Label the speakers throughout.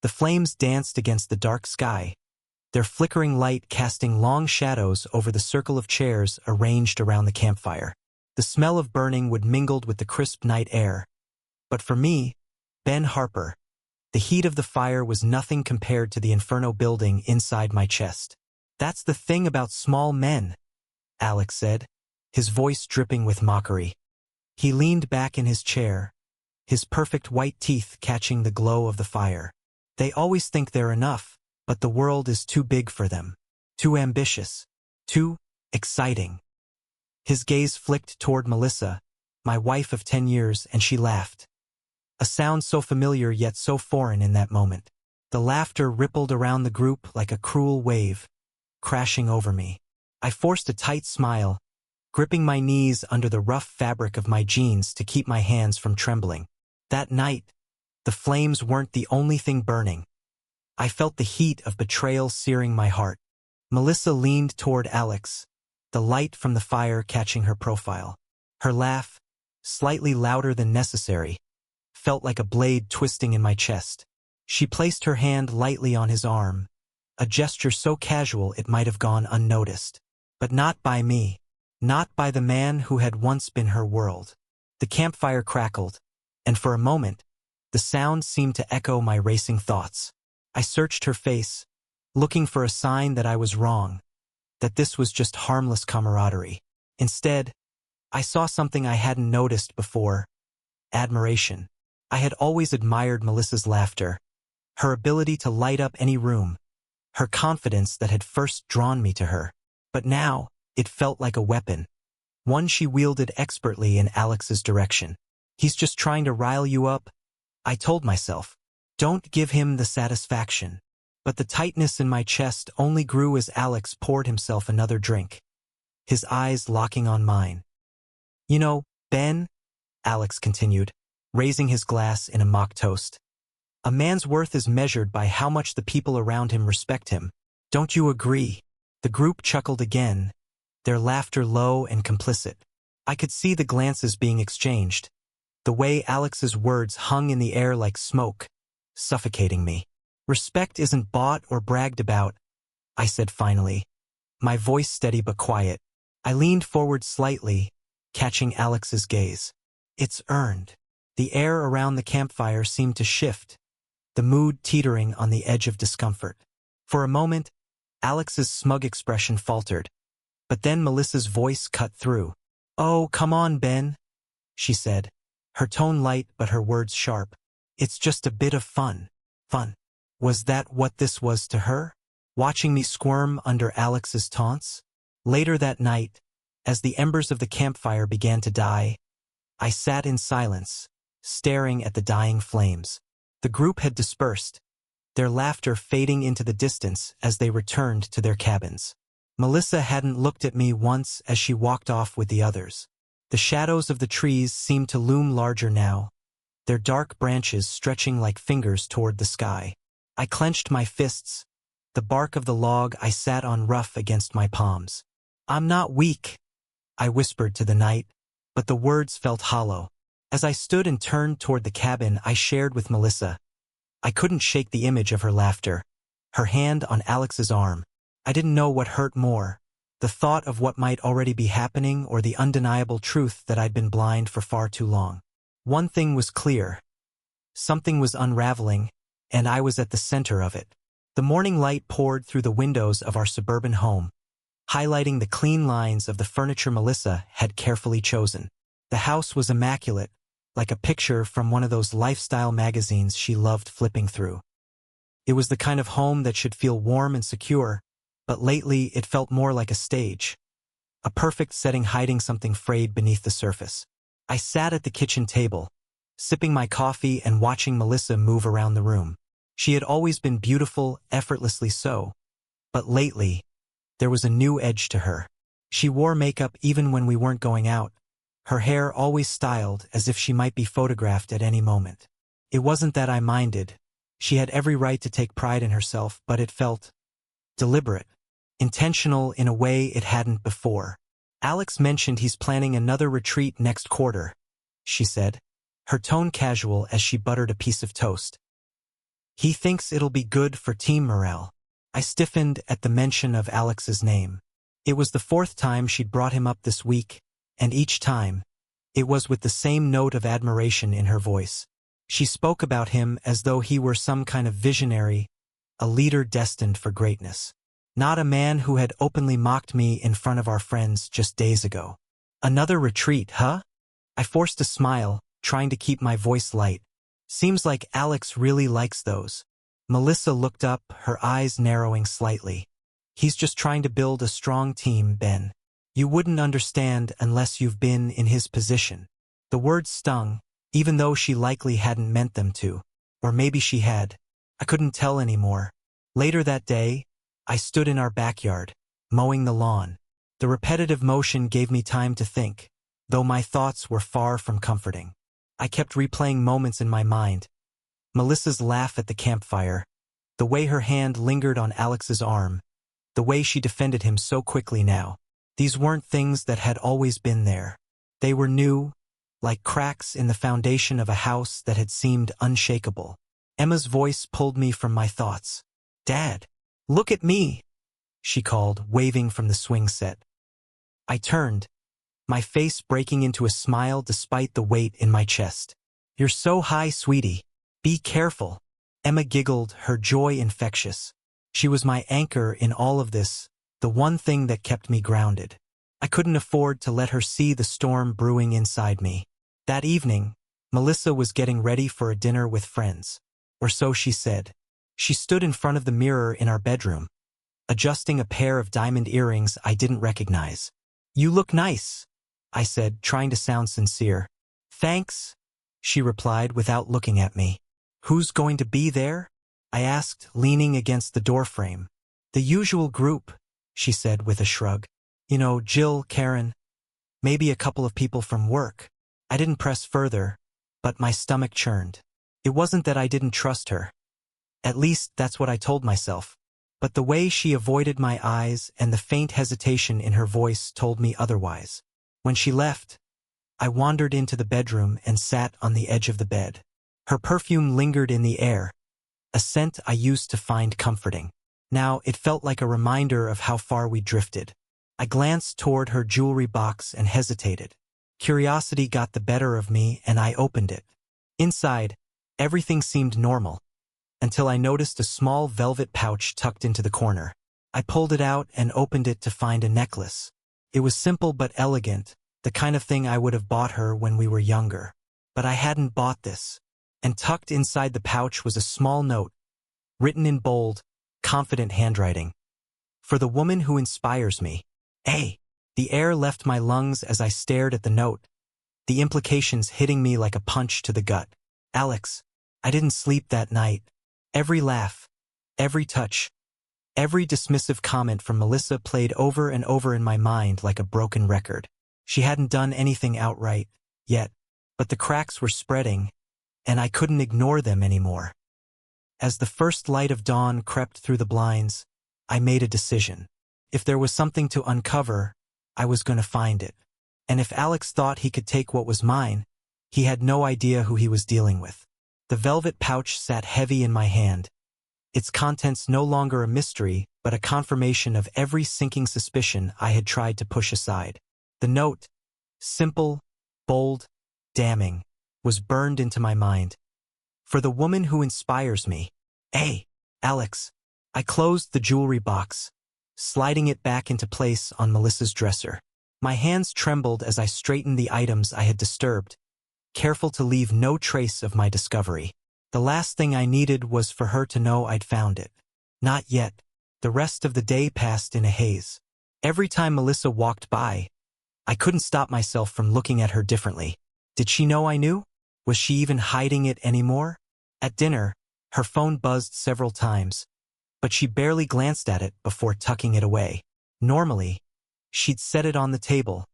Speaker 1: The flames danced against the dark sky, their flickering light casting long shadows over the circle of chairs arranged around the campfire. The smell of burning would mingled with the crisp night air. But for me, Ben Harper, the heat of the fire was nothing compared to the inferno building inside my chest. "That's the thing about small men," Alex said, his voice dripping with mockery. He leaned back in his chair, his perfect white teeth catching the glow of the fire. "They always think they're enough, but the world is too big for them. Too ambitious. Too exciting." His gaze flicked toward Melissa, my wife of 10 years, and she laughed. A sound so familiar yet so foreign in that moment. The laughter rippled around the group like a cruel wave, crashing over me. I forced a tight smile, gripping my knees under the rough fabric of my jeans to keep my hands from trembling. That night, the flames weren't the only thing burning. I felt the heat of betrayal searing my heart. Melissa leaned toward Alex, the light from the fire catching her profile. Her laugh, slightly louder than necessary, felt like a blade twisting in my chest. She placed her hand lightly on his arm, a gesture so casual it might have gone unnoticed. But not by me. Not by the man who had once been her world. The campfire crackled, and for a moment, the sound seemed to echo my racing thoughts. I searched her face, looking for a sign that I was wrong, that this was just harmless camaraderie. Instead, I saw something I hadn't noticed before: admiration. I had always admired Melissa's laughter, her ability to light up any room, her confidence that had first drawn me to her. But now, it felt like a weapon, one she wielded expertly in Alex's direction. "He's just trying to rile you up," I told myself. "Don't give him the satisfaction." But the tightness in my chest only grew as Alex poured himself another drink, his eyes locking on mine. "You know, Ben," Alex continued, raising his glass in a mock toast, "a man's worth is measured by how much the people around him respect him. Don't you agree?" The group chuckled again, their laughter low and complicit. I could see the glances being exchanged, the way Alex's words hung in the air like smoke, suffocating me. "Respect isn't bought or bragged about," I said finally, my voice steady but quiet. I leaned forward slightly, catching Alex's gaze. "It's earned." The air around the campfire seemed to shift, the mood teetering on the edge of discomfort. For a moment, Alex's smug expression faltered, but then Melissa's voice cut through. "Oh, come on, Ben," she said, her tone light but her words sharp. "It's just a bit of fun." Fun. Was that what this was to her? Watching me squirm under Alex's taunts? Later that night, as the embers of the campfire began to die, I sat in silence, staring at the dying flames. The group had dispersed, their laughter fading into the distance as they returned to their cabins. Melissa hadn't looked at me once as she walked off with the others. The shadows of the trees seemed to loom larger now, their dark branches stretching like fingers toward the sky. I clenched my fists, the bark of the log I sat on rough against my palms. "I'm not weak," I whispered to the night, but the words felt hollow. As I stood and turned toward the cabin I shared with Melissa, I couldn't shake the image of her laughter, her hand on Alex's arm. I didn't know what hurt more, the thought of what might already be happening or the undeniable truth that I'd been blind for far too long. One thing was clear. Something was unraveling, and I was at the center of it. The morning light poured through the windows of our suburban home, highlighting the clean lines of the furniture Melissa had carefully chosen. The house was immaculate, like a picture from one of those lifestyle magazines she loved flipping through. It was the kind of home that should feel warm and secure, but lately it felt more like a stage, a perfect setting hiding something frayed beneath the surface. I sat at the kitchen table, sipping my coffee and watching Melissa move around the room. She had always been beautiful, effortlessly so, but lately, there was a new edge to her. She wore makeup even when we weren't going out, her hair always styled as if she might be photographed at any moment. It wasn't that I minded. She had every right to take pride in herself, but it felt deliberate, intentional in a way it hadn't before. "Alex mentioned he's planning another retreat next quarter," she said, her tone casual as she buttered a piece of toast. He thinks it'll be good for team morale. I stiffened at the mention of Alex's name. It was the fourth time she'd brought him up this week, and each time, it was with the same note of admiration in her voice. She spoke about him as though he were some kind of visionary, a leader destined for greatness. Not a man who had openly mocked me in front of our friends just days ago. Another retreat, huh? I forced a smile, trying to keep my voice light. Seems like Alex really likes those. Melissa looked up, her eyes narrowing slightly. He's just trying to build a strong team, Ben. You wouldn't understand unless you've been in his position. The words stung, even though she likely hadn't meant them to. Or maybe she had. I couldn't tell anymore. Later that day, I stood in our backyard, mowing the lawn. The repetitive motion gave me time to think, though my thoughts were far from comforting. I kept replaying moments in my mind. Melissa's laugh at the campfire, the way her hand lingered on Alex's arm, the way she defended him so quickly now. These weren't things that had always been there. They were new, like cracks in the foundation of a house that had seemed unshakable. Emma's voice pulled me from my thoughts. "Dad, look at me," she called, waving from the swing set. I turned, my face breaking into a smile despite the weight in my chest. "You're so high, sweetie. Be careful." Emma giggled, her joy infectious. She was my anchor in all of this, the one thing that kept me grounded. I couldn't afford to let her see the storm brewing inside me. That evening, Melissa was getting ready for a dinner with friends. Or so she said. She stood in front of the mirror in our bedroom, adjusting a pair of diamond earrings I didn't recognize. "You look nice," I said, trying to sound sincere. "Thanks," she replied without looking at me. "Who's going to be there?" I asked, leaning against the doorframe. "The usual group," she said with a shrug. "You know, Jill, Karen, maybe a couple of people from work." I didn't press further, but my stomach churned. It wasn't that I didn't trust her. At least that's what I told myself. But the way she avoided my eyes and the faint hesitation in her voice told me otherwise. When she left, I wandered into the bedroom and sat on the edge of the bed. Her perfume lingered in the air, a scent I used to find comforting. Now it felt like a reminder of how far we drifted. I glanced toward her jewelry box and hesitated. Curiosity got the better of me and I opened it. Inside, everything seemed normal, until I noticed a small velvet pouch tucked into the corner. I pulled it out and opened it to find a necklace. It was simple but elegant, the kind of thing I would have bought her when we were younger. But I hadn't bought this. And tucked inside the pouch was a small note, written in bold, confident handwriting. "For the woman who inspires me. A." The air left my lungs as I stared at the note, the implications hitting me like a punch to the gut. Alex, I didn't sleep that night. Every laugh, every touch, every dismissive comment from Melissa played over and over in my mind like a broken record. She hadn't done anything outright, yet, but the cracks were spreading, and I couldn't ignore them anymore. As the first light of dawn crept through the blinds, I made a decision. If there was something to uncover, I was going to find it. And if Alex thought he could take what was mine, he had no idea who he was dealing with. The velvet pouch sat heavy in my hand, its contents no longer a mystery, but a confirmation of every sinking suspicion I had tried to push aside. The note, simple, bold, damning, was burned into my mind. "For the woman who inspires me. A. Alex." I closed the jewelry box, sliding it back into place on Melissa's dresser. My hands trembled as I straightened the items I had disturbed, careful to leave no trace of my discovery. The last thing I needed was for her to know I'd found it. Not yet. The rest of the day passed in a haze. Every time Melissa walked by, I couldn't stop myself from looking at her differently. Did she know I knew? Was she even hiding it anymore? At dinner, her phone buzzed several times, but she barely glanced at it before tucking it away. Normally, she'd set it on the table,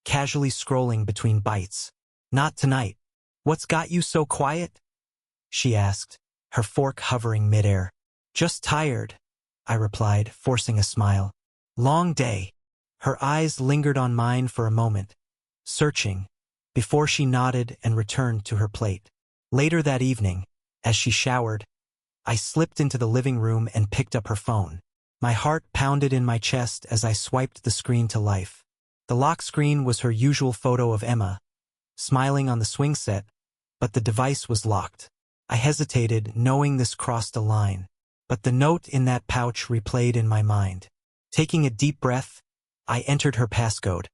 Speaker 1: casually scrolling between bites. Not tonight. "What's got you so quiet?" she asked, her fork hovering midair. "Just tired," I replied, forcing a smile. "Long day." Her eyes lingered on mine for a moment, searching, before she nodded and returned to her plate. Later that evening, as she showered, I slipped into the living room and picked up her phone. My heart pounded in my chest as I swiped the screen to life. The lock screen was her usual photo of Emma, smiling on the swing set, but the device was locked. I hesitated, knowing this crossed a line. But the note in that pouch replayed in my mind. Taking a deep breath, I entered her passcode,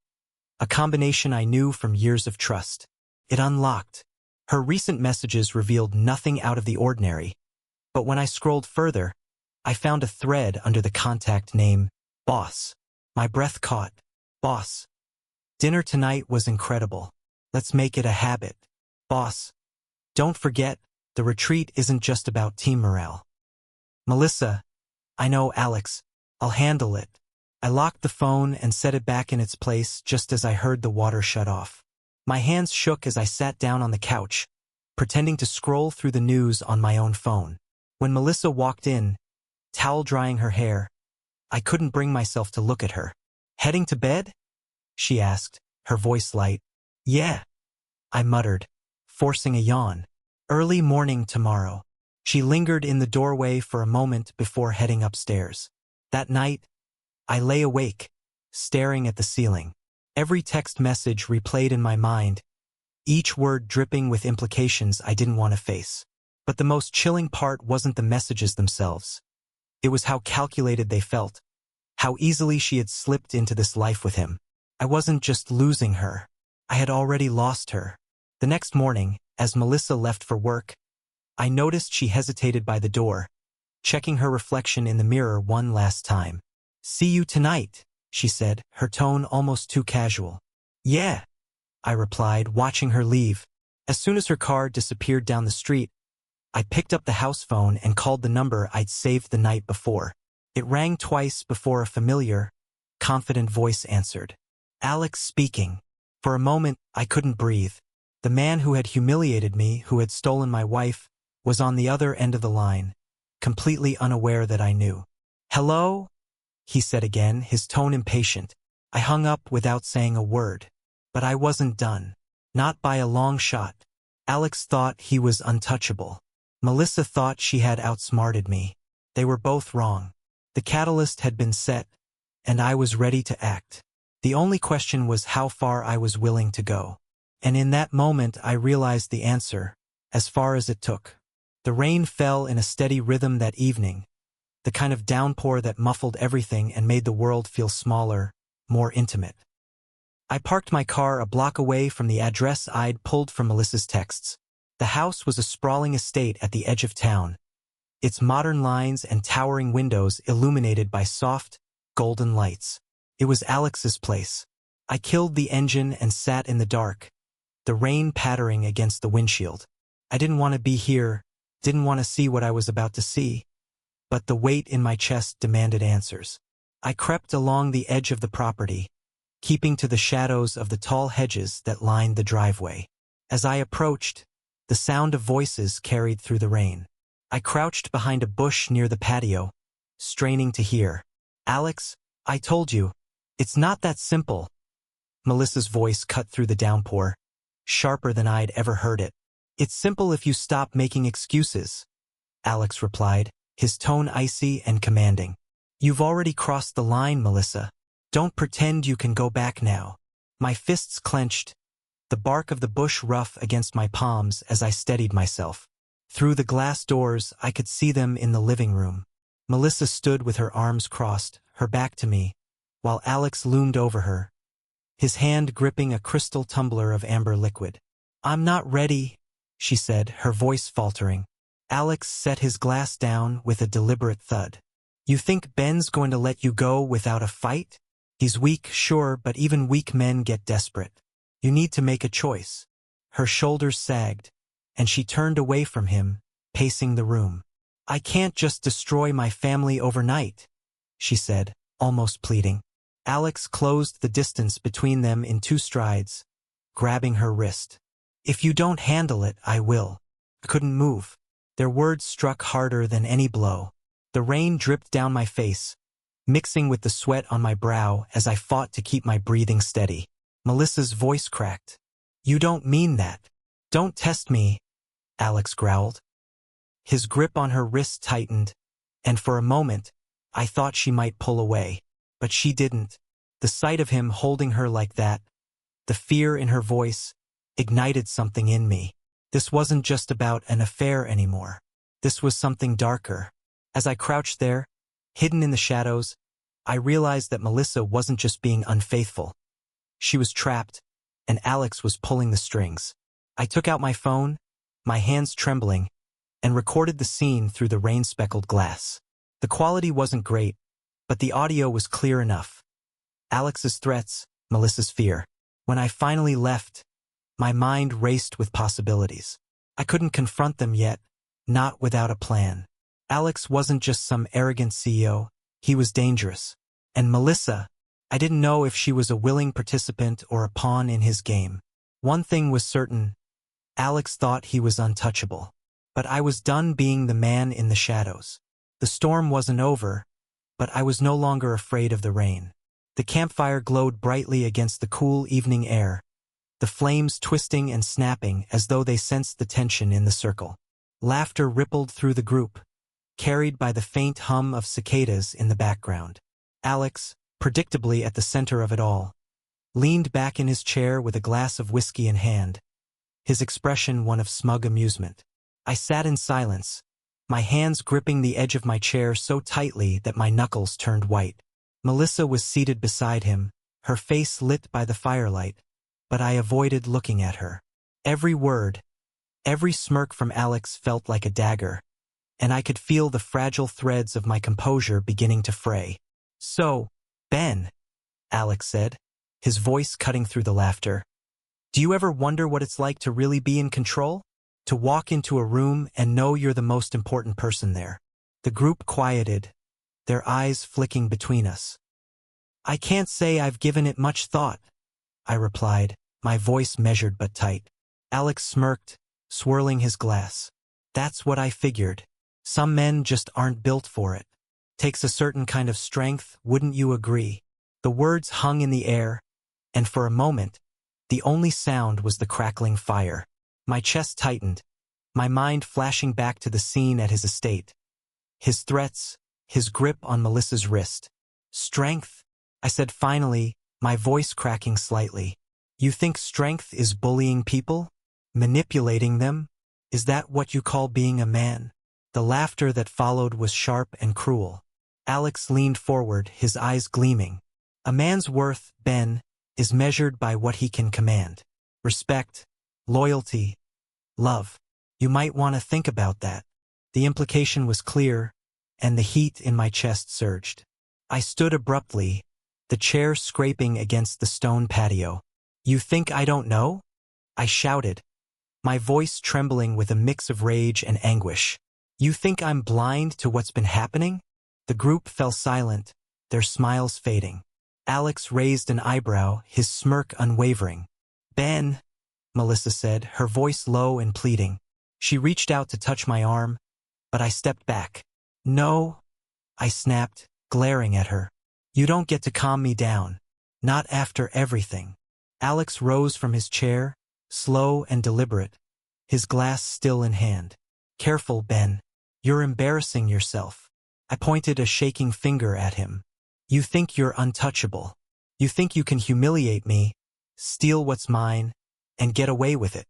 Speaker 1: a combination I knew from years of trust. It unlocked. Her recent messages revealed nothing out of the ordinary, but when I scrolled further, I found a thread under the contact name, Boss. My breath caught. Boss. Dinner tonight was incredible. Let's make it a habit. Boss. Don't forget, the retreat isn't just about team morale. Melissa. I know, Alex. I'll handle it. I locked the phone and set it back in its place just as I heard the water shut off. My hands shook as I sat down on the couch, pretending to scroll through the news on my own phone. When Melissa walked in, towel drying her hair, I couldn't bring myself to look at her. Heading to bed? She asked, her voice light. Yeah, I muttered, forcing a yawn. Early morning tomorrow. She lingered in the doorway for a moment before heading upstairs. That night, I lay awake, staring at the ceiling. Every text message replayed in my mind, each word dripping with implications I didn't want to face. But the most chilling part wasn't the messages themselves. It was how calculated they felt, how easily she had slipped into this life with him. I wasn't just losing her. I had already lost her. The next morning, as Melissa left for work, I noticed she hesitated by the door, checking her reflection in the mirror one last time. See you tonight, she said, her tone almost too casual. Yeah, I replied, watching her leave. As soon as her car disappeared down the street, I picked up the house phone and called the number I'd saved the night before. It rang twice before a familiar, confident voice answered. Alex speaking. For a moment, I couldn't breathe. The man who had humiliated me, who had stolen my wife, was on the other end of the line, completely unaware that I knew. Hello? He said again, his tone impatient. I hung up without saying a word. But I wasn't done. Not by a long shot. Alex thought he was untouchable. Melissa thought she had outsmarted me. They were both wrong. The catalyst had been set, and I was ready to act. The only question was how far I was willing to go. And in that moment I realized the answer, as far as it took. The rain fell in a steady rhythm that evening, the kind of downpour that muffled everything and made the world feel smaller, more intimate. I parked my car a block away from the address I'd pulled from Melissa's texts. The house was a sprawling estate at the edge of town, its modern lines and towering windows illuminated by soft, golden lights. It was Alex's place. I killed the engine and sat in the dark, the rain pattering against the windshield. I didn't want to be here, didn't want to see what I was about to see, but the weight in my chest demanded answers. I crept along the edge of the property, keeping to the shadows of the tall hedges that lined the driveway. As I approached, the sound of voices carried through the rain. I crouched behind a bush near the patio, straining to hear. Alex, I told you, it's not that simple. Melissa's voice cut through the downpour, sharper than I'd ever heard it. It's simple if you stop making excuses, Alex replied, his tone icy and commanding. You've already crossed the line, Melissa. Don't pretend you can go back now. My fists clenched, the bark of the bush rough against my palms as I steadied myself. Through the glass doors, I could see them in the living room. Melissa stood with her arms crossed, her back to me, while Alex loomed over her, his hand gripping a crystal tumbler of amber liquid. I'm not ready, she said, her voice faltering. Alex set his glass down with a deliberate thud. You think Ben's going to let you go without a fight? He's weak, sure, but even weak men get desperate. You need to make a choice. Her shoulders sagged, and she turned away from him, pacing the room. I can't just destroy my family overnight, she said, almost pleading. Alex closed the distance between them in 2 strides, grabbing her wrist. If you don't handle it, I will. I couldn't move. Their words struck harder than any blow. The rain dripped down my face, mixing with the sweat on my brow as I fought to keep my breathing steady. Melissa's voice cracked. You don't mean that. Don't test me, Alex growled. His grip on her wrist tightened, and for a moment, I thought she might pull away. But she didn't. The sight of him holding her like that, the fear in her voice, ignited something in me. This wasn't just about an affair anymore. This was something darker. As I crouched there, hidden in the shadows, I realized that Melissa wasn't just being unfaithful. She was trapped, and Alex was pulling the strings. I took out my phone, my hands trembling, and recorded the scene through the rain-speckled glass. The quality wasn't great, but the audio was clear enough. Alex's threats, Melissa's fear. When I finally left, my mind raced with possibilities. I couldn't confront them yet, not without a plan. Alex wasn't just some arrogant CEO, he was dangerous. And Melissa, I didn't know if she was a willing participant or a pawn in his game. One thing was certain, Alex thought he was untouchable. But I was done being the man in the shadows. The storm wasn't over, but I was no longer afraid of the rain. The campfire glowed brightly against the cool evening air, the flames twisting and snapping as though they sensed the tension in the circle. Laughter rippled through the group, carried by the faint hum of cicadas in the background. Alex, predictably at the center of it all, leaned back in his chair with a glass of whiskey in hand, his expression one of smug amusement. I sat in silence, my hands gripping the edge of my chair so tightly that my knuckles turned white. Melissa was seated beside him, her face lit by the firelight, but I avoided looking at her. Every word, every smirk from Alex felt like a dagger, and I could feel the fragile threads of my composure beginning to fray. "So, Ben," Alex said, his voice cutting through the laughter, "do you ever wonder what it's like to really be in control? To walk into a room and know you're the most important person there?" The group quieted, their eyes flicking between us. "I can't say I've given it much thought," I replied, my voice measured but tight. Alex smirked, swirling his glass. "That's what I figured. Some men just aren't built for it. Takes a certain kind of strength, wouldn't you agree?" The words hung in the air, and for a moment, the only sound was the crackling fire. My chest tightened, my mind flashing back to the scene at his estate. His threats, his grip on Melissa's wrist. "Strength?" I said finally, my voice cracking slightly. "You think strength is bullying people? Manipulating them? Is that what you call being a man?" The laughter that followed was sharp and cruel. Alex leaned forward, his eyes gleaming. "A man's worth, Ben, is measured by what he can command. Respect, loyalty, love. You might want to think about that." The implication was clear, and the heat in my chest surged. I stood abruptly, the chair scraping against the stone patio. "You think I don't know?" I shouted, my voice trembling with a mix of rage and anguish. "You think I'm blind to what's been happening?" The group fell silent, their smiles fading. Alex raised an eyebrow, his smirk unwavering. "Ben," Melissa said, her voice low and pleading. She reached out to touch my arm, but I stepped back. "No," I snapped, glaring at her. "You don't get to calm me down. Not after everything." Alex rose from his chair, slow and deliberate, his glass still in hand. "Careful, Ben. You're embarrassing yourself." I pointed a shaking finger at him. "You think you're untouchable. You think you can humiliate me, steal what's mine, and get away with it."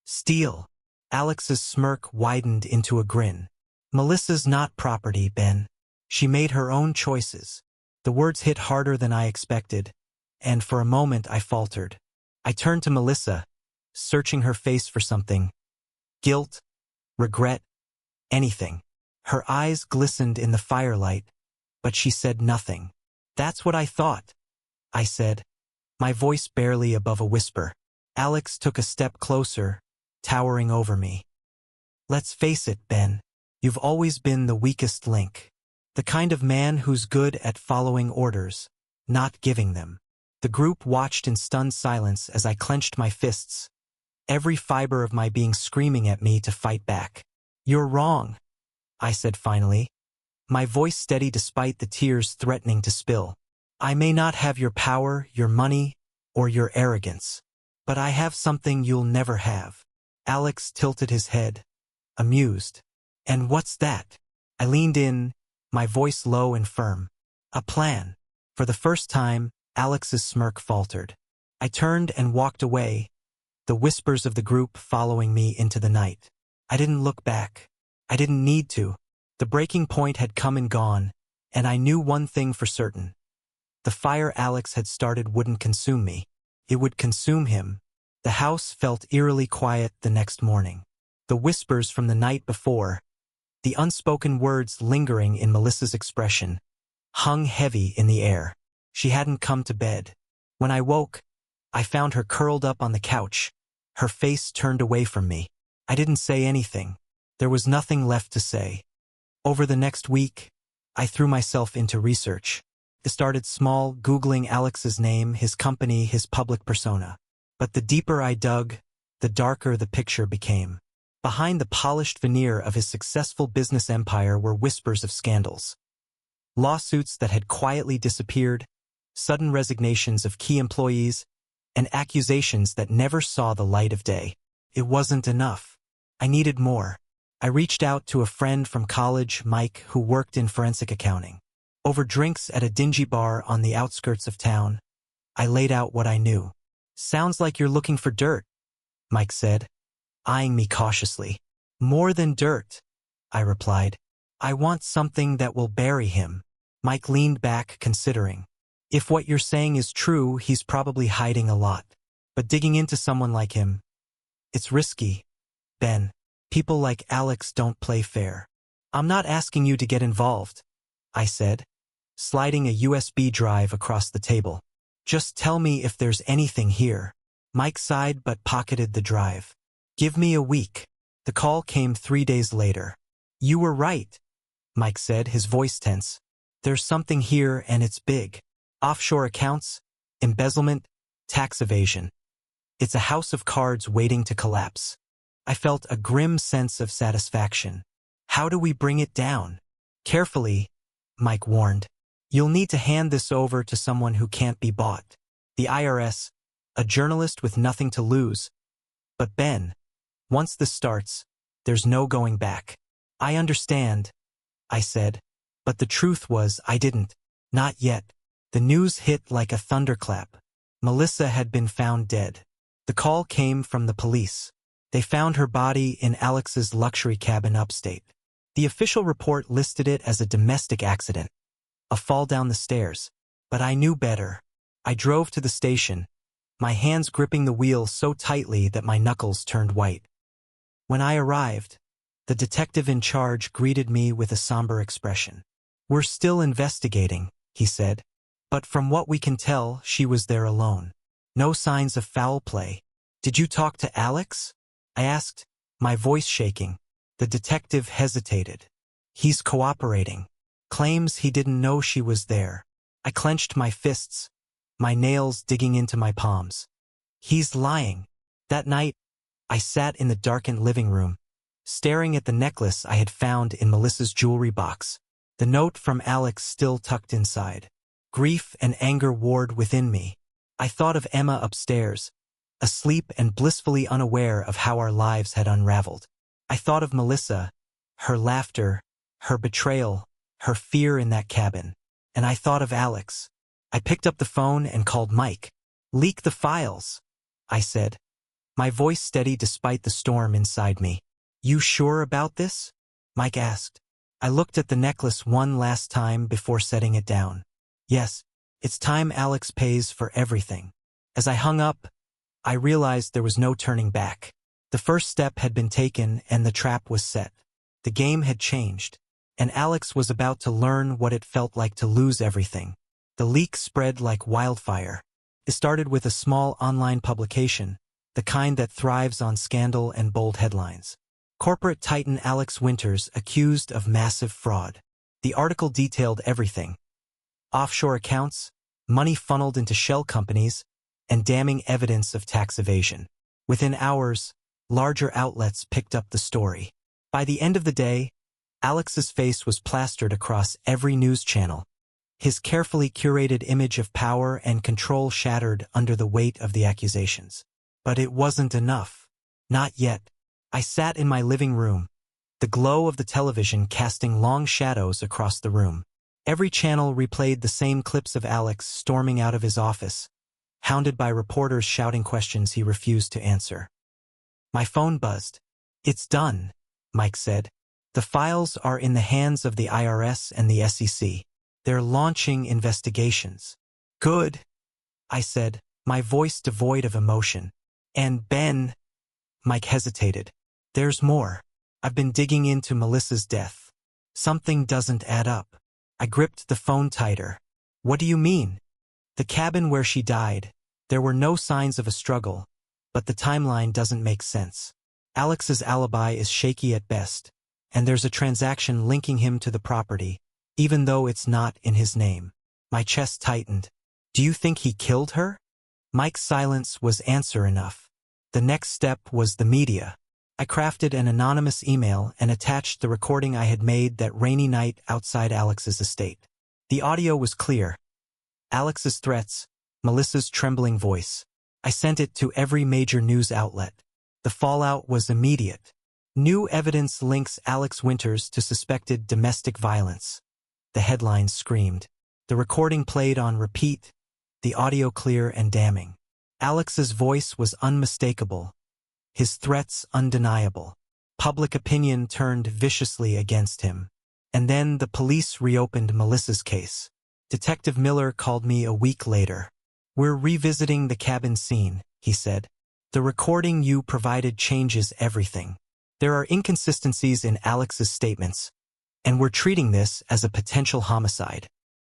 Speaker 1: "Steal?" Alex's smirk widened into a grin. "Melissa's not property, Ben. She made her own choices." The words hit harder than I expected, and for a moment I faltered. I turned to Melissa, searching her face for something. Guilt, regret, anything. Her eyes glistened in the firelight, but she said nothing. "That's what I thought," I said, my voice barely above a whisper. Alex took a step closer, towering over me. "Let's face it, Ben. You've always been the weakest link. The kind of man who's good at following orders, not giving them." The group watched in stunned silence as I clenched my fists, every fiber of my being screaming at me to fight back. "You're wrong," I said finally, my voice steady despite the tears threatening to spill. "I may not have your power, your money, or your arrogance, but I have something you'll never have." Alex tilted his head, amused. And what's that? I leaned in, my voice low and firm. A plan. For the first time, Alex's smirk faltered. I turned and walked away, the whispers of the group following me into the night. I didn't look back. I didn't need to. The breaking point had come and gone, and I knew one thing for certain. The fire Alex had started wouldn't consume me. It would consume him. The house felt eerily quiet the next morning. The whispers from the night before, the unspoken words lingering in Melissa's expression, hung heavy in the air. She hadn't come to bed. When I woke, I found her curled up on the couch, her face turned away from me. I didn't say anything. There was nothing left to say. Over the next week, I threw myself into research. I started small, Googling Alex's name, his company, his public persona. But the deeper I dug, the darker the picture became. Behind the polished veneer of his successful business empire were whispers of scandals. Lawsuits that had quietly disappeared, sudden resignations of key employees, and accusations that never saw the light of day. It wasn't enough. I needed more. I reached out to a friend from college, Mike, who worked in forensic accounting. Over drinks at a dingy bar on the outskirts of town, I laid out what I knew. "Sounds like you're looking for dirt," Mike said, eyeing me cautiously. "More than dirt," I replied. "I want something that will bury him." Mike leaned back, considering. "If what you're saying is true, he's probably hiding a lot. But digging into someone like him, it's risky, Ben. People like Alex don't play fair." "I'm not asking you to get involved," I said, sliding a USB drive across the table. "Just tell me if there's anything here." Mike sighed but pocketed the drive. "Give me a week." The call came 3 days later. "You were right," Mike said, his voice tense. "There's something here and it's big. Offshore accounts, embezzlement, tax evasion. It's a house of cards waiting to collapse." I felt a grim sense of satisfaction. "How do we bring it down?" "Carefully," Mike warned. "You'll need to hand this over to someone who can't be bought. The IRS, a journalist with nothing to lose. But Ben, once this starts, there's no going back." "I understand," I said, but the truth was I didn't. Not yet. The news hit like a thunderclap. Melissa had been found dead. The call came from the police. They found her body in Alex's luxury cabin upstate. The official report listed it as a domestic accident, a fall down the stairs. But I knew better. I drove to the station, my hands gripping the wheel so tightly that my knuckles turned white. When I arrived, the detective in charge greeted me with a somber expression. "We're still investigating," he said. "But from what we can tell, she was there alone. No signs of foul play." "Did you talk to Alex?" I asked, my voice shaking. The detective hesitated. "He's cooperating. Claims he didn't know she was there." I clenched my fists, my nails digging into my palms. "He's lying." That night, I sat in the darkened living room, staring at the necklace I had found in Melissa's jewelry box, the note from Alex still tucked inside. Grief and anger warred within me. I thought of Emma upstairs, asleep and blissfully unaware of how our lives had unraveled. I thought of Melissa, her laughter, her betrayal, her fear in that cabin. And I thought of Alex. I picked up the phone and called Mike. "Leak the files," I said, my voice steady despite the storm inside me. "You sure about this?" Mike asked. I looked at the necklace one last time before setting it down. "Yes, it's time Alex pays for everything." As I hung up, I realized there was no turning back. The first step had been taken and the trap was set. The game had changed, and Alex was about to learn what it felt like to lose everything. The leak spread like wildfire. It started with a small online publication, the kind that thrives on scandal and bold headlines. Corporate titan Alex Winters accused of massive fraud. The article detailed everything. Offshore accounts, money funneled into shell companies, and damning evidence of tax evasion. Within hours, larger outlets picked up the story. By the end of the day, Alex's face was plastered across every news channel, his carefully curated image of power and control shattered under the weight of the accusations. But it wasn't enough. Not yet. I sat in my living room, the glow of the television casting long shadows across the room. Every channel replayed the same clips of Alex storming out of his office, hounded by reporters shouting questions he refused to answer. My phone buzzed. "It's done," Mike said. "The files are in the hands of the IRS and the SEC. They're launching investigations." "Good," I said, my voice devoid of emotion. "And Ben," Mike hesitated. "There's more. I've been digging into Melissa's death. Something doesn't add up." I gripped the phone tighter. "What do you mean?" "The cabin where she died. There were no signs of a struggle, but the timeline doesn't make sense. Alex's alibi is shaky at best, and there's a transaction linking him to the property, even though it's not in his name." My chest tightened. "Do you think he killed her?" Mike's silence was answer enough. The next step was the media. I crafted an anonymous email and attached the recording I had made that rainy night outside Alex's estate. The audio was clear. Alex's threats, Melissa's trembling voice. I sent it to every major news outlet. The fallout was immediate. New evidence links Alex Winters to suspected domestic violence. The headlines screamed. The recording played on repeat, the audio clear and damning. Alex's voice was unmistakable, his threats undeniable. Public opinion turned viciously against him. And then the police reopened Melissa's case. Detective Miller called me a week later. "We're revisiting the cabin scene," he said. "The recording you provided changes everything. There are inconsistencies in Alex's statements, and we're treating this as a potential homicide."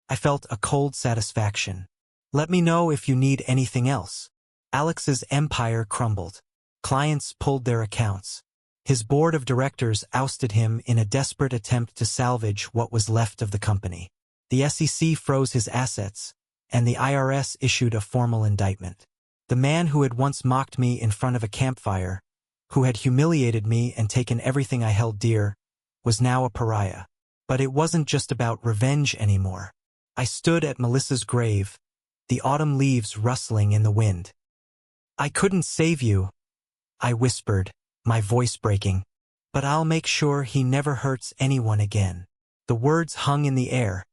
Speaker 1: I felt a cold satisfaction. "Let me know if you need anything else." Alex's empire crumbled. Clients pulled their accounts. His board of directors ousted him in a desperate attempt to salvage what was left of the company. The SEC froze his assets, and the IRS issued a formal indictment. The man who had once mocked me in front of a campfire, who had humiliated me and taken everything I held dear, was now a pariah. But it wasn't just about revenge anymore. I stood at Melissa's grave, the autumn leaves rustling in the wind. "I couldn't save you," I whispered, my voice breaking, "but I'll make sure he never hurts anyone again." The words hung in the air,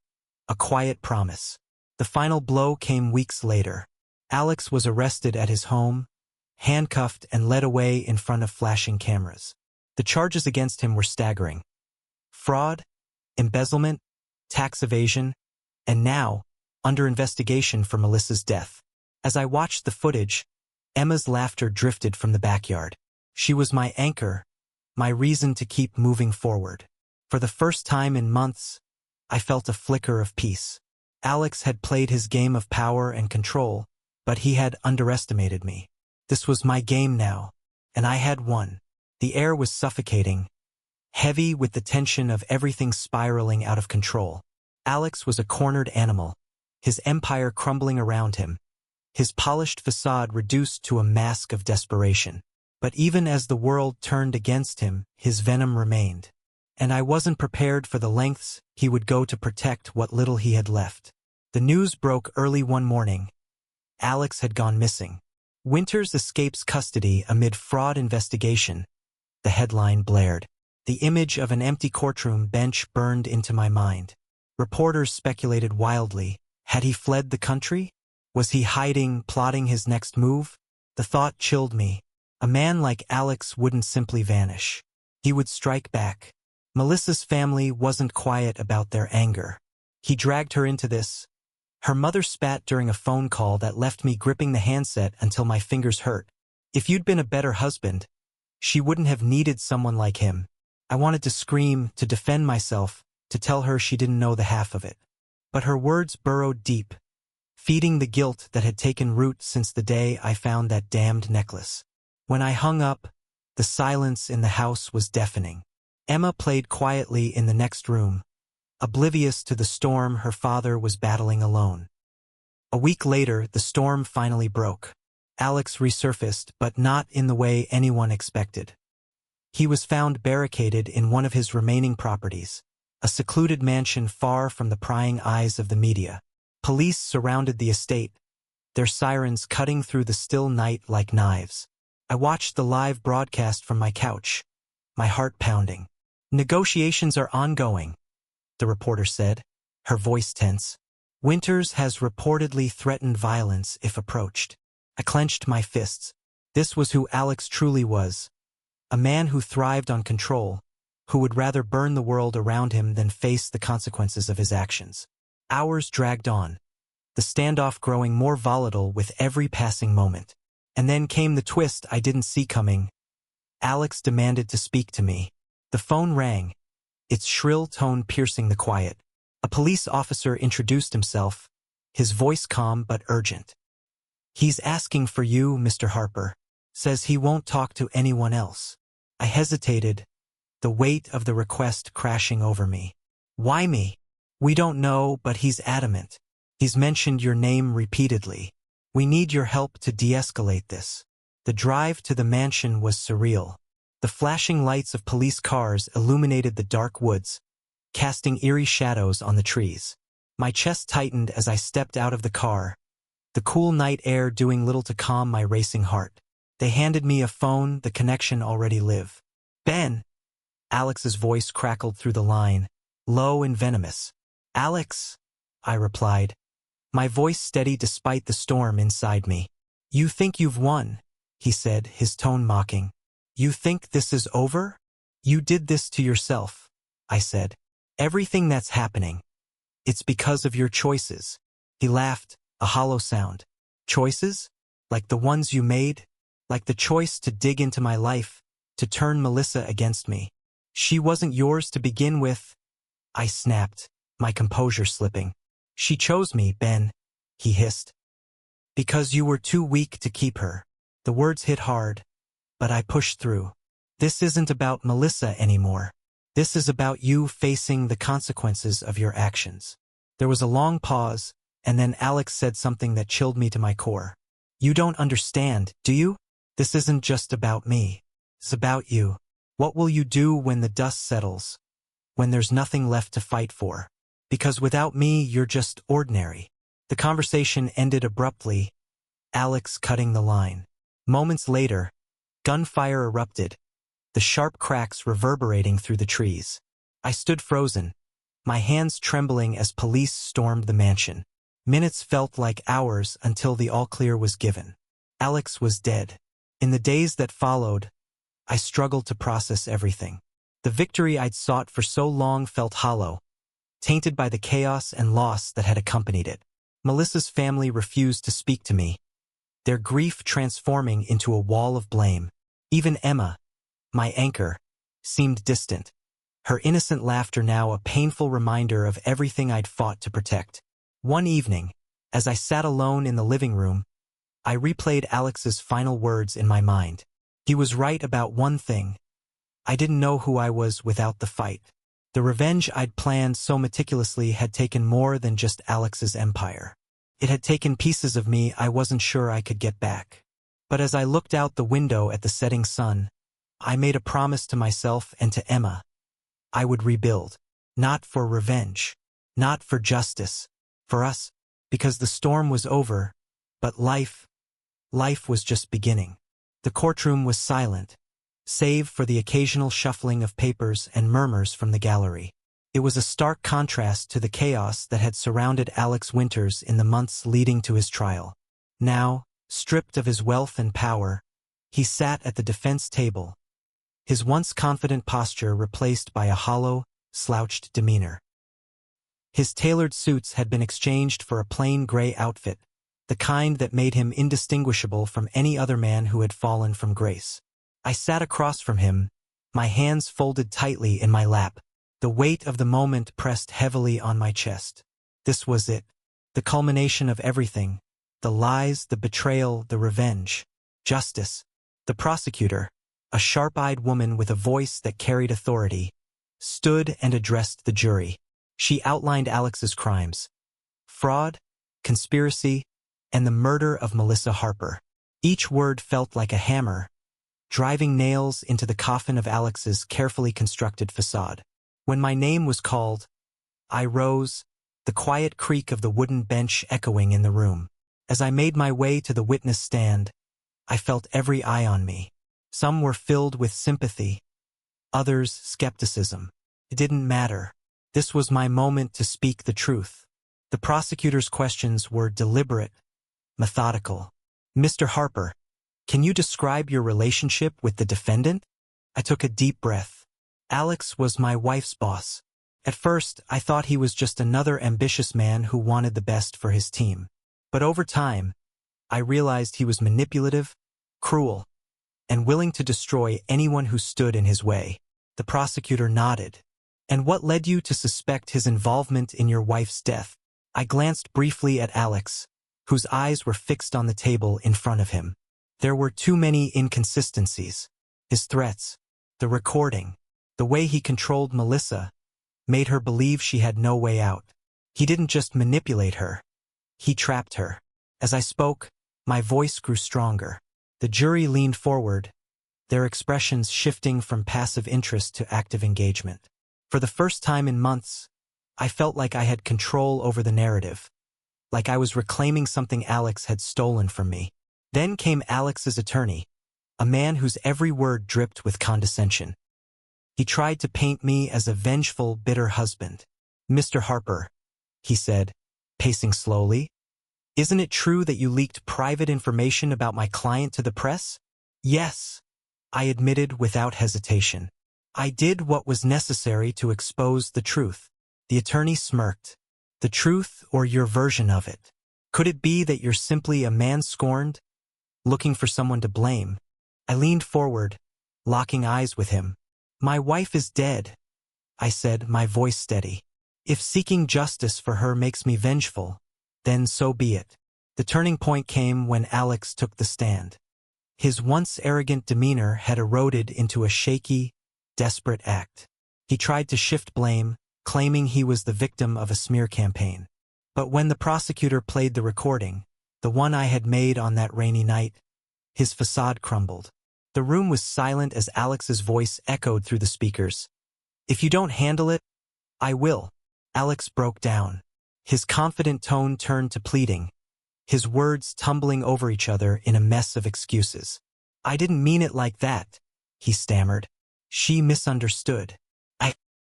Speaker 1: a quiet promise. The final blow came weeks later. Alex was arrested at his home, handcuffed and led away in front of flashing cameras. The charges against him were staggering. Fraud, embezzlement, tax evasion, and now, under investigation for Melissa's death. As I watched the footage, Emma's laughter drifted from the backyard. She was my anchor, my reason to keep moving forward. For the first time in months, I felt a flicker of peace. Alex had played his game of power and control, but he had underestimated me. This was my game now, and I had won. The air was suffocating, heavy with the tension of everything spiraling out of control. Alex was a cornered animal, his empire crumbling around him, his polished facade reduced to a mask of desperation. But even as the world turned against him, his venom remained. And I wasn't prepared for the lengths he would go to protect what little he had left. The news broke early one morning. Alex had gone missing. Winters escapes custody amid fraud investigation. The headline blared. The image of an empty courtroom bench burned into my mind. Reporters speculated wildly. Had he fled the country? Was he hiding, plotting his next move? The thought chilled me. A man like Alex wouldn't simply vanish. He would strike back. Melissa's family wasn't quiet about their anger. He dragged her into this. Her mother spat during a phone call that left me gripping the handset until my fingers hurt. If you'd been a better husband, she wouldn't have needed someone like him. I wanted to scream, to defend myself, to tell her she didn't know the half of it. But her words burrowed deep, feeding the guilt that had taken root since the day I found that damned necklace. When I hung up, the silence in the house was deafening. Emma played quietly in the next room, oblivious to the storm her father was battling alone. A week later, the storm finally broke. Alex resurfaced, but not in the way anyone expected. He was found barricaded in one of his remaining properties, a secluded mansion far from the prying eyes of the media. Police surrounded the estate, their sirens cutting through the still night like knives. I watched the live broadcast from my couch, my heart pounding. Negotiations are ongoing, the reporter said, her voice tense. Winters has reportedly threatened violence if approached. I clenched my fists. This was who Alex truly was. A man who thrived on control, who would rather burn the world around him than face the consequences of his actions. Hours dragged on, the standoff growing more volatile with every passing moment. And then came the twist I didn't see coming. Alex demanded to speak to me. The phone rang, its shrill tone piercing the quiet. A police officer introduced himself, his voice calm but urgent. "He's asking for you, Mr. Harper. Says he won't talk to anyone else." I hesitated, the weight of the request crashing over me. "Why me?" "We don't know, but he's adamant. He's mentioned your name repeatedly. We need your help to de-escalate this." The drive to the mansion was surreal. The flashing lights of police cars illuminated the dark woods, casting eerie shadows on the trees. My chest tightened as I stepped out of the car, the cool night air doing little to calm my racing heart. They handed me a phone, the connection already live. "Ben!" Alex's voice crackled through the line, low and venomous. "Alex," I replied, my voice steady despite the storm inside me. "You think you've won," he said, his tone mocking. "You think this is over? You did this to yourself," I said. "Everything that's happening, it's because of your choices." He laughed, a hollow sound. "Choices? Like the ones you made? Like the choice to dig into my life, to turn Melissa against me? She wasn't yours to begin with." I snapped, my composure slipping. "She chose me, Ben," he hissed. "Because you were too weak to keep her." The words hit hard, but I pushed through. "This isn't about Melissa anymore. This is about you facing the consequences of your actions." There was a long pause, and then Alex said something that chilled me to my core. "You don't understand, do you? This isn't just about me. It's about you. What will you do when the dust settles? When there's nothing left to fight for? Because without me, you're just ordinary." The conversation ended abruptly, Alex cutting the line. Moments later, gunfire erupted, the sharp cracks reverberating through the trees. I stood frozen, my hands trembling as police stormed the mansion. Minutes felt like hours until the all-clear was given. Alex was dead. In the days that followed, I struggled to process everything. The victory I'd sought for so long felt hollow, tainted by the chaos and loss that had accompanied it. Melissa's family refused to speak to me, their grief transforming into a wall of blame. Even Emma, my anchor, seemed distant, her innocent laughter now a painful reminder of everything I'd fought to protect. One evening, as I sat alone in the living room, I replayed Alex's final words in my mind. He was right about one thing. I didn't know who I was without the fight. The revenge I'd planned so meticulously had taken more than just Alex's empire. It had taken pieces of me I wasn't sure I could get back. But as I looked out the window at the setting sun, I made a promise to myself and to Emma. I would rebuild. Not for revenge. Not for justice. For us. Because the storm was over, but life was just beginning. The courtroom was silent, save for the occasional shuffling of papers and murmurs from the gallery. It was a stark contrast to the chaos that had surrounded Alex Winters in the months leading to his trial. Now, stripped of his wealth and power, he sat at the defense table, his once confident posture replaced by a hollow, slouched demeanor. His tailored suits had been exchanged for a plain gray outfit, the kind that made him indistinguishable from any other man who had fallen from grace. I sat across from him, my hands folded tightly in my lap, the weight of the moment pressed heavily on my chest. This was it, the culmination of everything, the lies, the betrayal, the revenge, justice. The prosecutor, a sharp-eyed woman with a voice that carried authority, stood and addressed the jury. She outlined Alex's crimes: fraud, conspiracy, and the murder of Melissa Harper. Each word felt like a hammer, driving nails into the coffin of Alex's carefully constructed facade. When my name was called, I rose, the quiet creak of the wooden bench echoing in the room. As I made my way to the witness stand, I felt every eye on me. Some were filled with sympathy, others skepticism. It didn't matter. This was my moment to speak the truth. The prosecutor's questions were deliberate, methodical. Mr. Harper, can you describe your relationship with the defendant? I took a deep breath. Alex was my wife's boss. At first, I thought he was just another ambitious man who wanted the best for his team. But over time, I realized he was manipulative, cruel, and willing to destroy anyone who stood in his way. The prosecutor nodded. And what led you to suspect his involvement in your wife's death? I glanced briefly at Alex, whose eyes were fixed on the table in front of him. There were too many inconsistencies. His threats, the recording, the way he controlled Melissa, made her believe she had no way out. He didn't just manipulate her. He trapped her. As I spoke, my voice grew stronger. The jury leaned forward, their expressions shifting from passive interest to active engagement. For the first time in months, I felt like I had control over the narrative, like I was reclaiming something Alex had stolen from me. Then came Alex's attorney, a man whose every word dripped with condescension. He tried to paint me as a vengeful, bitter husband. Mr. Harper, he said, pacing slowly, isn't it true that you leaked private information about my client to the press? Yes, I admitted without hesitation. I did what was necessary to expose the truth. The attorney smirked. The truth or your version of it? Could it be that you're simply a man scorned, looking for someone to blame? I leaned forward, locking eyes with him. My wife is dead, I said, my voice steady. If seeking justice for her makes me vengeful, then so be it. The turning point came when Alex took the stand. His once arrogant demeanor had eroded into a shaky, desperate act. He tried to shift blame, claiming he was the victim of a smear campaign. But when the prosecutor played the recording, the one I had made on that rainy night, his facade crumbled. The room was silent as Alex's voice echoed through the speakers. If you don't handle it, I will. Alex broke down. His confident tone turned to pleading, his words tumbling over each other in a mess of excuses. I didn't mean it like that, he stammered. She misunderstood.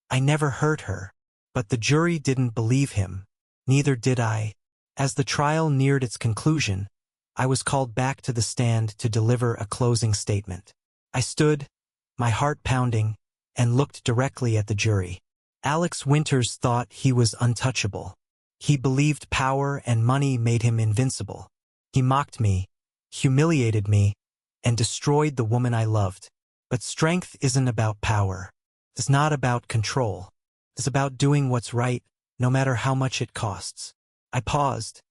Speaker 1: I never hurt her. But the jury didn't believe him. Neither did I. As the trial neared its conclusion, I was called back to the stand to deliver a closing statement. I stood, my heart pounding, and looked directly at the jury. Alex Winters thought he was untouchable. He believed power and money made him invincible. He mocked me, humiliated me, and destroyed the woman I loved. But strength isn't about power. It's not about control. It's about doing what's right, no matter how much it costs. I paused,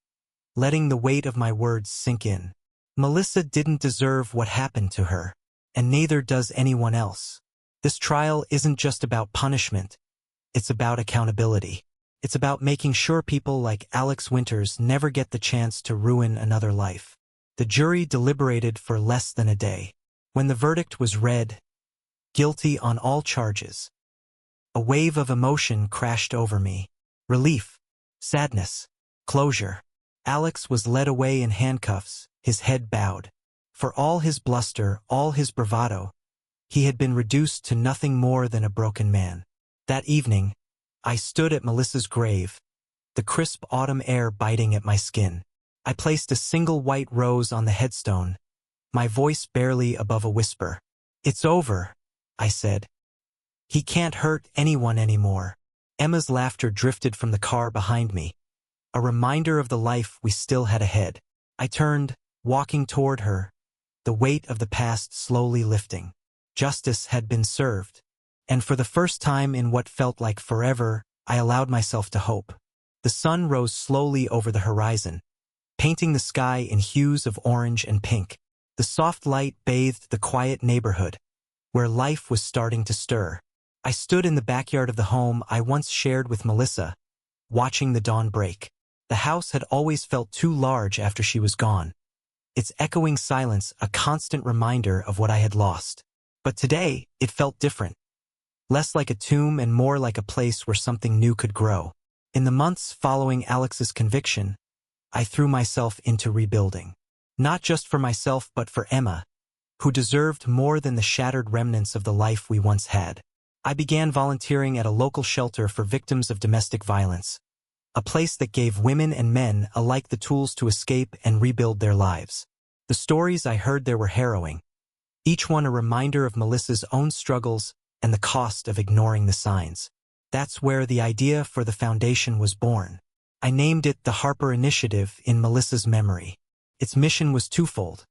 Speaker 1: letting the weight of my words sink in. Melissa didn't deserve what happened to her, and neither does anyone else. This trial isn't just about punishment. It's about accountability. It's about making sure people like Alex Winters never get the chance to ruin another life. The jury deliberated for less than a day. When the verdict was read, guilty on all charges, a wave of emotion crashed over me. Relief, sadness, closure. Alex was led away in handcuffs, his head bowed. For all his bluster, all his bravado, he had been reduced to nothing more than a broken man. That evening, I stood at Melissa's grave, the crisp autumn air biting at my skin. I placed a single white rose on the headstone, my voice barely above a whisper. It's over, I said. He can't hurt anyone anymore. Emma's laughter drifted from the car behind me, a reminder of the life we still had ahead. I turned, walking toward her, the weight of the past slowly lifting. Justice had been served, and for the first time in what felt like forever, I allowed myself to hope. The sun rose slowly over the horizon, painting the sky in hues of orange and pink. The soft light bathed the quiet neighborhood, where life was starting to stir. I stood in the backyard of the home I once shared with Melissa, watching the dawn break. The house had always felt too large after she was gone, its echoing silence a constant reminder of what I had lost. But today, it felt different. Less like a tomb and more like a place where something new could grow. In the months following Alex's conviction, I threw myself into rebuilding. Not just for myself but for Emma, who deserved more than the shattered remnants of the life we once had. I began volunteering at a local shelter for victims of domestic violence, a place that gave women and men alike the tools to escape and rebuild their lives. The stories I heard there were harrowing, each one a reminder of Melissa's own struggles and the cost of ignoring the signs. That's where the idea for the foundation was born. I named it the Harper Initiative in Melissa's memory. Its mission was twofold: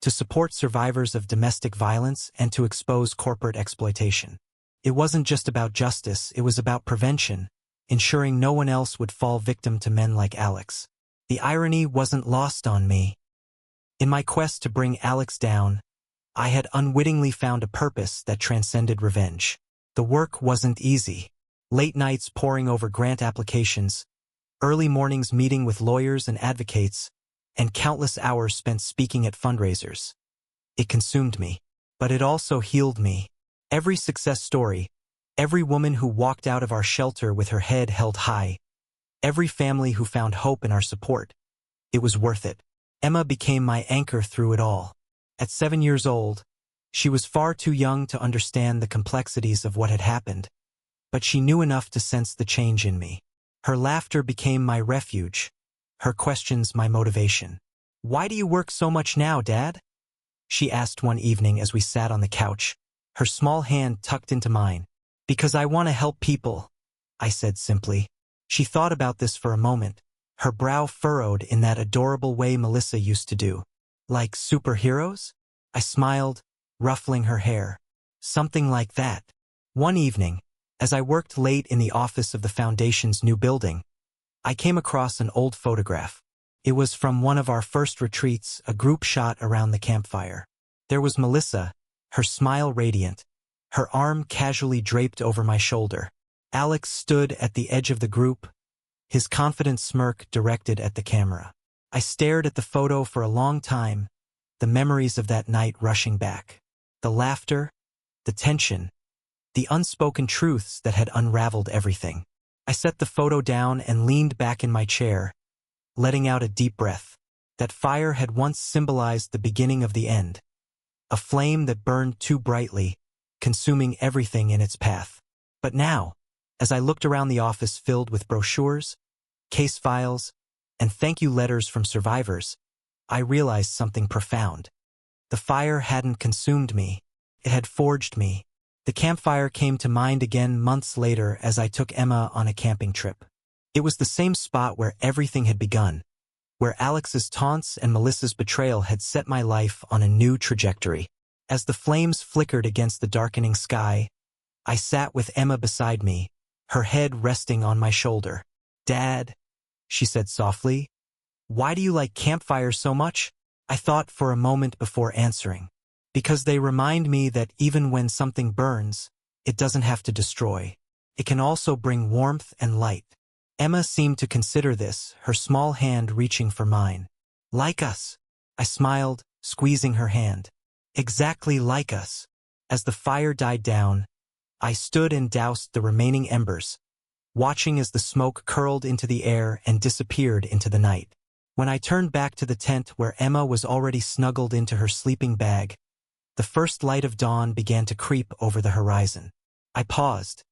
Speaker 1: to support survivors of domestic violence and to expose corporate exploitation. It wasn't just about justice, it was about prevention, ensuring no one else would fall victim to men like Alex. The irony wasn't lost on me. In my quest to bring Alex down, I had unwittingly found a purpose that transcended revenge. The work wasn't easy. Late nights poring over grant applications, early mornings meeting with lawyers and advocates, and countless hours spent speaking at fundraisers. It consumed me, but it also healed me. Every success story, every woman who walked out of our shelter with her head held high, every family who found hope in our support, it was worth it. Emma became my anchor through it all. At 7 years old, she was far too young to understand the complexities of what had happened, but she knew enough to sense the change in me. Her laughter became my refuge, her questions my motivation. "Why do you work so much now, Dad?" she asked one evening as we sat on the couch, her small hand tucked into mine. "Because I want to help people," I said simply. She thought about this for a moment, her brow furrowed in that adorable way Melissa used to do. "Like superheroes?" I smiled, ruffling her hair. "Something like that." One evening, as I worked late in the office of the foundation's new building, I came across an old photograph. It was from one of our first retreats, a group shot around the campfire. There was Melissa, her smile radiant, her arm casually draped over my shoulder. Alex stood at the edge of the group, his confident smirk directed at the camera. I stared at the photo for a long time, the memories of that night rushing back. The laughter, the tension, the unspoken truths that had unraveled everything. I set the photo down and leaned back in my chair, letting out a deep breath. That fire had once symbolized the beginning of the end, a flame that burned too brightly, consuming everything in its path. But now, as I looked around the office filled with brochures, case files, and thank you letters from survivors, I realized something profound. The fire hadn't consumed me, it had forged me. The campfire came to mind again months later as I took Emma on a camping trip. It was the same spot where everything had begun, where Alex's taunts and Melissa's betrayal had set my life on a new trajectory. As the flames flickered against the darkening sky, I sat with Emma beside me, her head resting on my shoulder. "Dad," she said softly, "why do you like campfires so much?" I thought for a moment before answering. "Because they remind me that even when something burns, it doesn't have to destroy. It can also bring warmth and light." Emma seemed to consider this, her small hand reaching for mine. "Like us," I smiled, squeezing her hand. "Exactly like us." As the fire died down, I stood and doused the remaining embers, watching as the smoke curled into the air and disappeared into the night. When I turned back to the tent where Emma was already snuggled into her sleeping bag, the first light of dawn began to creep over the horizon. I paused,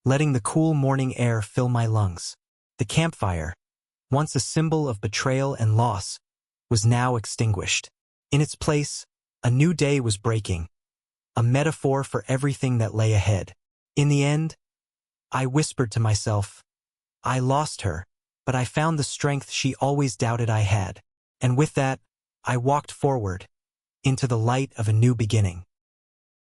Speaker 1: letting the cool morning air fill my lungs. The campfire, once a symbol of betrayal and loss, was now extinguished. In its place, a new day was breaking, a metaphor for everything that lay ahead. In the end, I whispered to myself, I lost her, but I found the strength she always doubted I had. And with that, I walked forward, into the light of a new beginning.